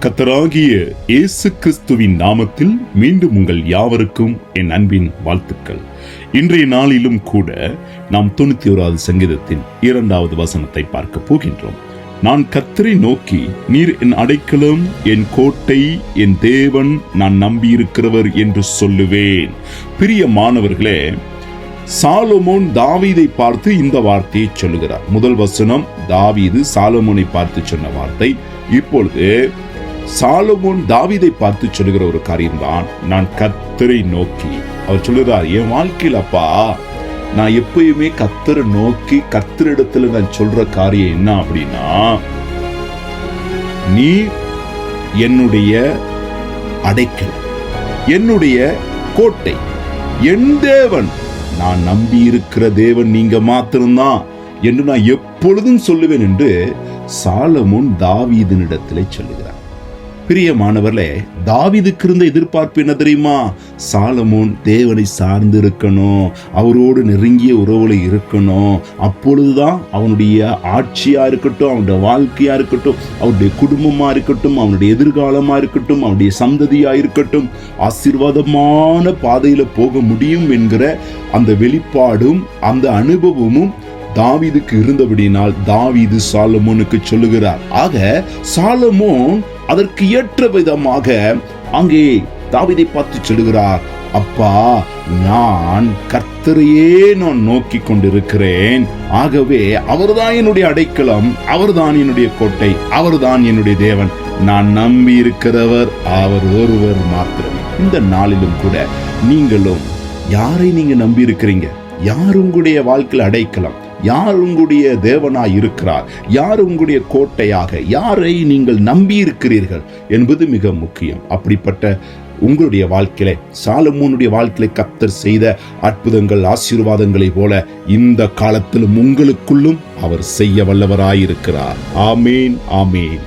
கர்த்தராகிய இயேசு கிறிஸ்துவின் நாமத்தில் மீண்டும் உங்கள் யாவருக்கும் என் அன்பின் வாழ்த்துக்கள். இன்றைய நாளிலும் கூட நாம் 91வது சங்கீதத்தின் 2வது வசனத்தை பார்க்க போகின்றோம். நான் கர்த்தரை நோக்கி, நீர் என் அடைக்கலம், என் கோட்டை, என் தேவன், நான் நம்பியிருக்கிறவர் என்று சொல்லுவேன். பிரியமானவர்களே, சாலமோன் தாவீதை பார்த்து இந்த வார்த்தையை சொல்லுகிறார். முதல் வசனம் தாவீது சாலமோனை பார்த்து சொன்ன வார்த்தை. இப்பொழுது சாலமோன் தாவீதை பார்த்து சொல்லுகிற ஒரு காரியம்தான், நான் கர்த்தரை நோக்கி. அவர் சொல்லுகிறார், என் வாழ்க்கையில் அப்பா, நான் எப்பயுமே கர்த்தரை நோக்கி கர்த்தரிடத்துல நான் சொல்ற காரியம் என்ன அப்படின்னா, நீ என்னுடைய அடைக்கலம், என்னுடைய கோட்டை, என் தேவன், நான் நம்பி இருக்கிற தேவன் நீங்க மாத்திரம்தான் என்று நான் எப்பொழுதும் சொல்லுவேன் என்று சாலமோன் தாவீதினிடத்திலே சொல்லுகிறார். பிரியமானவர்களே, தாவீதுக்கு இருந்த எதிர்பார்ப்பு என்ன தெரியுமா? சாலமோன் தேவனை சார்ந்து இருக்கணும், அவரோடு நெருங்கிய உறவுல இருக்கணும். அப்பொழுதுதான் அவனுடைய ஆட்சியா இருக்கட்டும், அவனுடைய வாழ்க்கையா இருக்கட்டும், அவனுடைய குடும்பமா இருக்கட்டும், அவனுடைய எதிர்காலமா இருக்கட்டும், அவனுடைய சந்ததியா இருக்கட்டும், ஆசீர்வாதமான பாதையில போக முடியும் என்கிற அந்த வெளிப்பாடும் அந்த அனுபவமும் தாவீதுக்கு இருந்தபடினால் தாவீது சாலமோனுக்கு சொல்லுகிறார். ஆக சாலமோன் அதற்கு ஏற்ற விதமாக அங்கே தாவீதை பார்த்து சொல்லுகிறார், அப்பா, நான் கர்த்தரையே நான் நோக்கி கொண்டிருக்கிறேன். ஆகவே அவர்தான் என்னுடைய அடைக்கலம், அவர்தான் என்னுடைய கோட்டை, அவர்தான் என்னுடைய தேவன், நான் நம்பி இருக்கிறவர் அவர் ஒருவர் மாத்திரமே. இந்த நாளிலும் கூட நீங்களும் யாரை நீங்க நம்பி இருக்கிறீங்க? யார் உங்களுடைய வாழ்க்கையில் அடைக்கலாம்? யார் உங்களுடைய தேவனாய் இருக்கிறார்? யார் உங்களுடைய கோட்டையாக, யாரை நீங்கள் நம்பி இருக்கிறீர்கள் என்பது மிக முக்கியம். அப்படிப்பட்ட உங்களுடைய வாழ்க்கையில சாலமோனுடைய வாழ்க்கையில கர்த்தர் செய்த அற்புதங்கள், ஆசீர்வாதங்களை போல இந்த காலத்திலும் உங்களுக்குள்ளும் அவர் செய்ய வல்லவராயிருக்கிறார். ஆமேன், ஆமேன்.